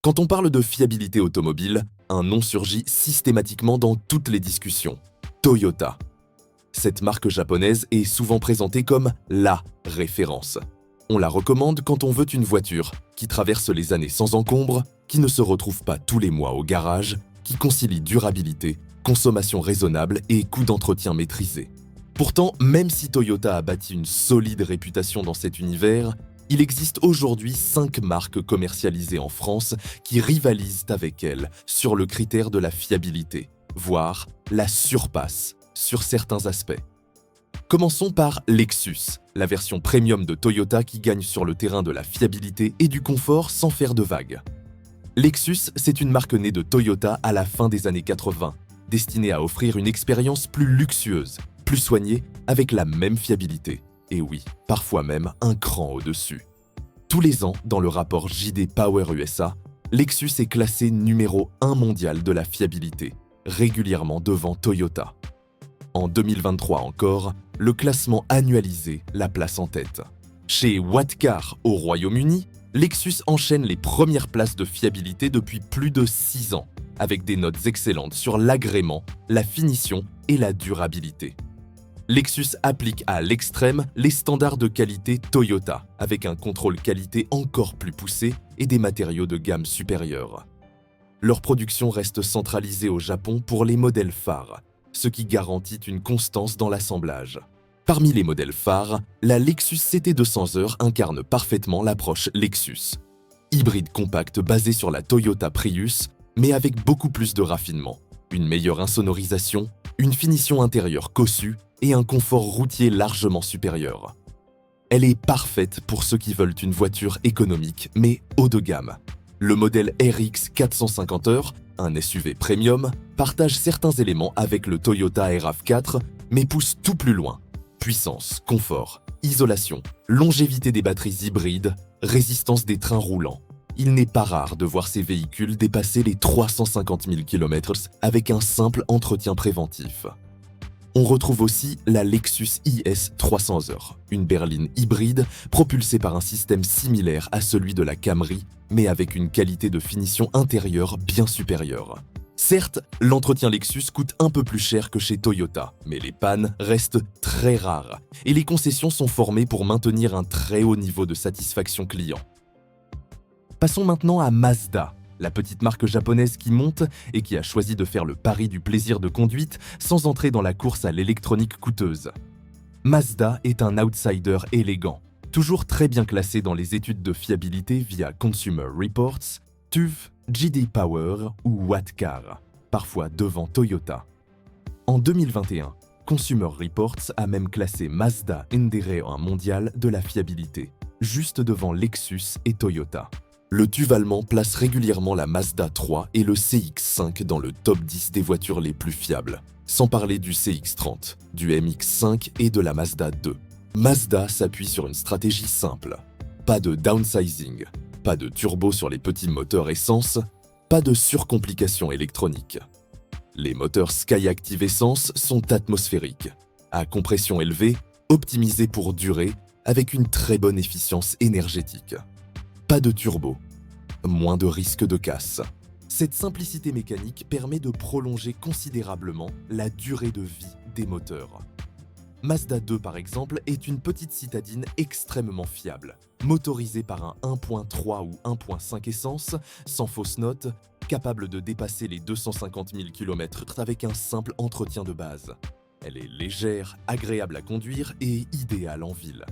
Quand on parle de fiabilité automobile, un nom surgit systématiquement dans toutes les discussions. Toyota. Cette marque japonaise est souvent présentée comme la référence. On la recommande quand on veut une voiture qui traverse les années sans encombre, qui ne se retrouve pas tous les mois au garage, qui concilie durabilité, consommation raisonnable et coût d'entretien maîtrisé. Pourtant, même si Toyota a bâti une solide réputation dans cet univers, il existe aujourd'hui 5 marques commercialisées en France qui rivalisent avec elle sur le critère de la fiabilité, voire la surpassent sur certains aspects. Commençons par Lexus, la version premium de Toyota qui gagne sur le terrain de la fiabilité et du confort sans faire de vagues. Lexus, c'est une marque née de Toyota à la fin des années 80, destinée à offrir une expérience plus luxueuse, plus soignée, avec la même fiabilité. Et oui, parfois même un cran au-dessus. Tous les ans, dans le rapport JD Power USA, Lexus est classé numéro 1 mondial de la fiabilité, régulièrement devant Toyota. En 2023 encore, le classement annualisé la place en tête. Chez What Car au Royaume-Uni, Lexus enchaîne les premières places de fiabilité depuis plus de 6 ans, avec des notes excellentes sur l'agrément, la finition et la durabilité. Lexus applique à l'extrême les standards de qualité Toyota, avec un contrôle qualité encore plus poussé et des matériaux de gamme supérieure. Leur production reste centralisée au Japon pour les modèles phares, ce qui garantit une constance dans l'assemblage. Parmi les modèles phares, la Lexus CT200R incarne parfaitement l'approche Lexus. Hybride compact basé sur la Toyota Prius, mais avec beaucoup plus de raffinement, une meilleure insonorisation, une finition intérieure cossue et un confort routier largement supérieur. Elle est parfaite pour ceux qui veulent une voiture économique, mais haut de gamme. Le modèle RX 450h, un SUV premium, partage certains éléments avec le Toyota RAV4, mais pousse tout plus loin. Puissance, confort, isolation, longévité des batteries hybrides, résistance des trains roulants. Il n'est pas rare de voir ces véhicules dépasser les 350 000 km avec un simple entretien préventif. On retrouve aussi la Lexus IS 300h, une berline hybride propulsée par un système similaire à celui de la Camry, mais avec une qualité de finition intérieure bien supérieure. Certes, l'entretien Lexus coûte un peu plus cher que chez Toyota, mais les pannes restent très rares et les concessions sont formées pour maintenir un très haut niveau de satisfaction client. Passons maintenant à Mazda, la petite marque japonaise qui monte et qui a choisi de faire le pari du plaisir de conduite sans entrer dans la course à l'électronique coûteuse. Mazda est un outsider élégant, toujours très bien classé dans les études de fiabilité via Consumer Reports, TÜV, JD Power ou What Car, parfois devant Toyota. En 2021, Consumer Reports a même classé Mazda numéro 1 mondial de la fiabilité, juste devant Lexus et Toyota. Le TÜV allemand place régulièrement la Mazda 3 et le CX-5 dans le top 10 des voitures les plus fiables, sans parler du CX-30, du MX-5 et de la Mazda 2. Mazda s'appuie sur une stratégie simple. Pas de downsizing, pas de turbo sur les petits moteurs essence, pas de surcomplications électroniques. Les moteurs Skyactiv Essence sont atmosphériques, à compression élevée, optimisés pour durer, avec une très bonne efficience énergétique. Pas de turbo, moins de risque de casse. Cette simplicité mécanique permet de prolonger considérablement la durée de vie des moteurs. Mazda 2 par exemple est une petite citadine extrêmement fiable, motorisée par un 1.3 ou 1.5 essence, sans fausse note, capable de dépasser les 250 000 km avec un simple entretien de base. Elle est légère, agréable à conduire et idéale en ville.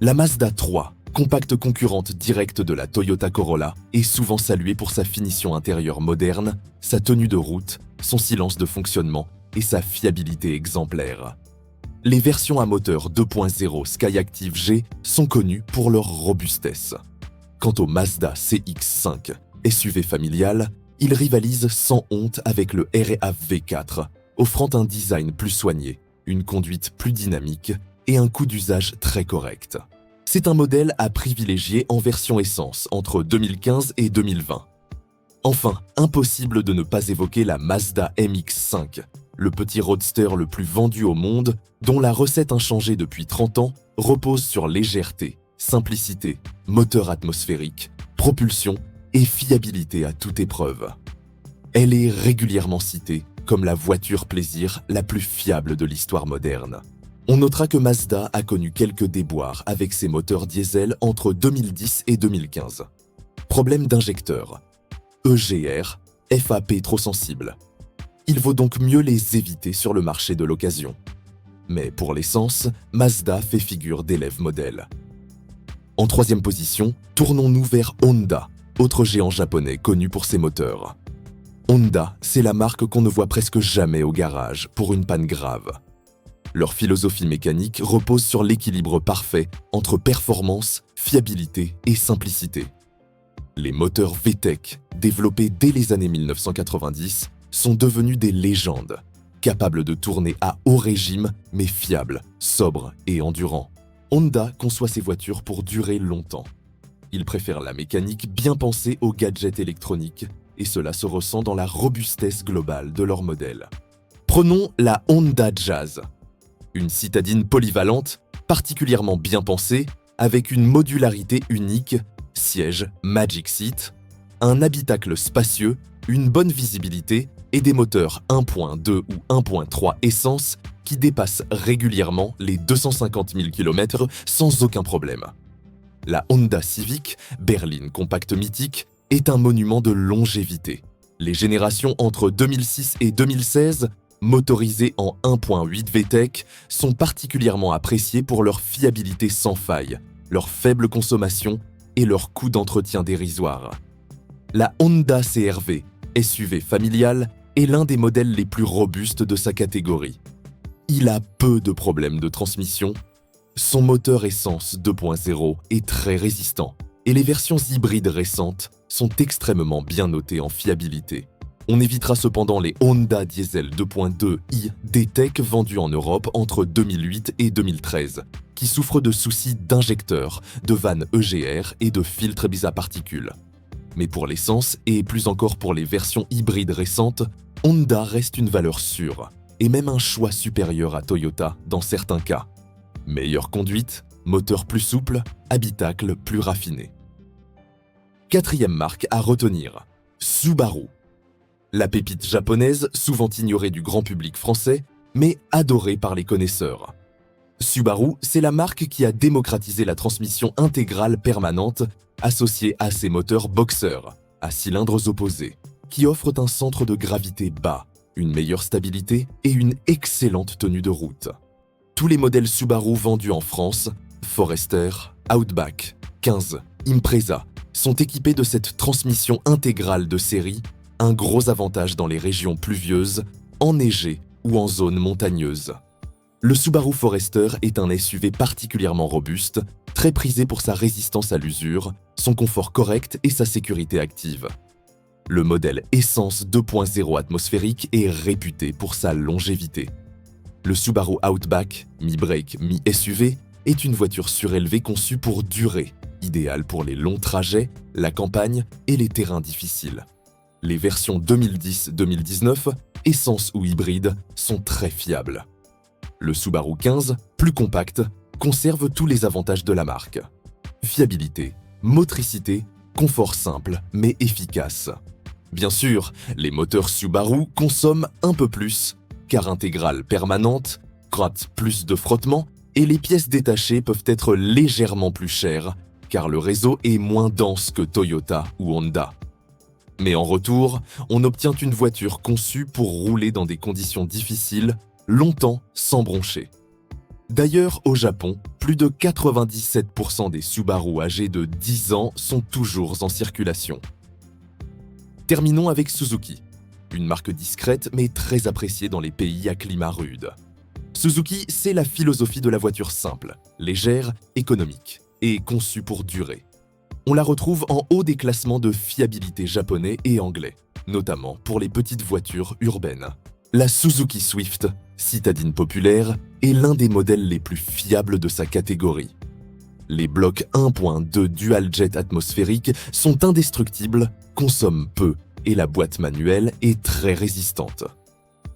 La Mazda 3, compacte concurrente directe de la Toyota Corolla, est souvent saluée pour sa finition intérieure moderne, sa tenue de route, son silence de fonctionnement et sa fiabilité exemplaire. Les versions à moteur 2.0 Skyactiv G sont connues pour leur robustesse. Quant au Mazda CX-5, SUV familial, il rivalise sans honte avec le RAV4, offrant un design plus soigné, une conduite plus dynamique et un coût d'usage très correct. C'est un modèle à privilégier en version essence entre 2015 et 2020. Enfin, impossible de ne pas évoquer la Mazda MX-5, le petit roadster le plus vendu au monde, dont la recette inchangée depuis 30 ans repose sur légèreté, simplicité, moteur atmosphérique, propulsion et fiabilité à toute épreuve. Elle est régulièrement citée comme la voiture plaisir la plus fiable de l'histoire moderne. On notera que Mazda a connu quelques déboires avec ses moteurs diesel entre 2010 et 2015. Problème d'injecteur, EGR, FAP trop sensible. Il vaut donc mieux les éviter sur le marché de l'occasion. Mais pour l'essence, Mazda fait figure d'élève modèle. En troisième position, tournons-nous vers Honda, autre géant japonais connu pour ses moteurs. Honda, c'est la marque qu'on ne voit presque jamais au garage pour une panne grave. Leur philosophie mécanique repose sur l'équilibre parfait entre performance, fiabilité et simplicité. Les moteurs VTEC, développés dès les années 1990, sont devenus des légendes, capables de tourner à haut régime mais fiables, sobres et endurants. Honda conçoit ses voitures pour durer longtemps. Ils préfèrent la mécanique bien pensée aux gadgets électroniques et cela se ressent dans la robustesse globale de leur modèle. Prenons la Honda Jazz, une citadine polyvalente, particulièrement bien pensée, avec une modularité unique, siège Magic Seat, un habitacle spacieux, une bonne visibilité et des moteurs 1.2 ou 1.3 essence qui dépassent régulièrement les 250 000 km sans aucun problème. La Honda Civic, berline compacte mythique, est un monument de longévité. Les générations entre 2006 et 2016, motorisées en 1.8 VTEC, sont particulièrement appréciées pour leur fiabilité sans faille, leur faible consommation et leur coût d'entretien dérisoire. La Honda CR-V, SUV familiale, est l'un des modèles les plus robustes de sa catégorie. Il a peu de problèmes de transmission. Son moteur essence 2.0 est très résistant et les versions hybrides récentes sont extrêmement bien notées en fiabilité. On évitera cependant les Honda Diesel 2.2 i D-Tech vendus en Europe entre 2008 et 2013, qui souffrent de soucis d'injecteurs, de vannes EGR et de filtres bis à particules. Mais pour l'essence, et plus encore pour les versions hybrides récentes, Honda reste une valeur sûre, et même un choix supérieur à Toyota dans certains cas. Meilleure conduite, moteur plus souple, habitacle plus raffiné. Quatrième marque à retenir, Subaru. La pépite japonaise, souvent ignorée du grand public français, mais adorée par les connaisseurs. Subaru, c'est la marque qui a démocratisé la transmission intégrale permanente associée à ses moteurs Boxer, à cylindres opposés, qui offrent un centre de gravité bas, une meilleure stabilité et une excellente tenue de route. Tous les modèles Subaru vendus en France, Forester, Outback, 15, Impreza, sont équipés de cette transmission intégrale de série, un gros avantage dans les régions pluvieuses, enneigées ou en zones montagneuses. Le Subaru Forester est un SUV particulièrement robuste, très prisé pour sa résistance à l'usure, son confort correct et sa sécurité active. Le modèle essence 2.0 atmosphérique est réputé pour sa longévité. Le Subaru Outback, mi-break, mi-SUV, est une voiture surélevée conçue pour durer, idéale pour les longs trajets, la campagne et les terrains difficiles. Les versions 2010-2019, essence ou hybride, sont très fiables. Le Subaru 15, plus compact, conserve tous les avantages de la marque. Fiabilité, motricité, confort simple mais efficace. Bien sûr, les moteurs Subaru consomment un peu plus, car intégrale permanente, gratte plus de frottement et les pièces détachées peuvent être légèrement plus chères, car le réseau est moins dense que Toyota ou Honda. Mais en retour, on obtient une voiture conçue pour rouler dans des conditions difficiles, longtemps sans broncher. D'ailleurs, au Japon, plus de 97% des Subaru âgés de 10 ans sont toujours en circulation. Terminons avec Suzuki, une marque discrète mais très appréciée dans les pays à climat rude. Suzuki, c'est la philosophie de la voiture simple, légère, économique et conçue pour durer. On la retrouve en haut des classements de fiabilité japonais et anglais, notamment pour les petites voitures urbaines. La Suzuki Swift, citadine populaire, est l'un des modèles les plus fiables de sa catégorie. Les blocs 1.2 dual-jet atmosphériques sont indestructibles, consomment peu et la boîte manuelle est très résistante.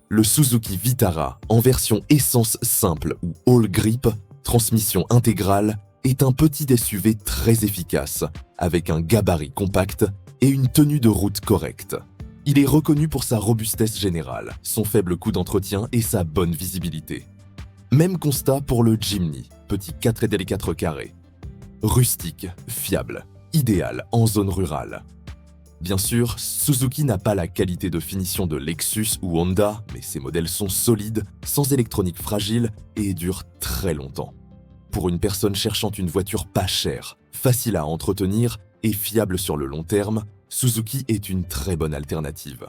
Le Suzuki Vitara, en version essence simple ou all grip, transmission intégrale, est un petit SUV très efficace, avec un gabarit compact et une tenue de route correcte. Il est reconnu pour sa robustesse générale, son faible coût d'entretien et sa bonne visibilité. Même constat pour le Jimny, petit 4,4 carrés. Rustique, fiable, idéal en zone rurale. Bien sûr, Suzuki n'a pas la qualité de finition de Lexus ou Honda, mais ses modèles sont solides, sans électronique fragile et durent très longtemps. Pour une personne cherchant une voiture pas chère, facile à entretenir et fiable sur le long terme, Suzuki est une très bonne alternative.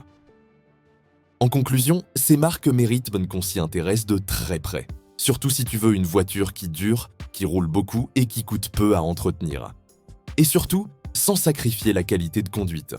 En conclusion, ces marques méritent qu'on s'y intéresse de très près, surtout si tu veux une voiture qui dure, qui roule beaucoup et qui coûte peu à entretenir. Et surtout, sans sacrifier la qualité de conduite.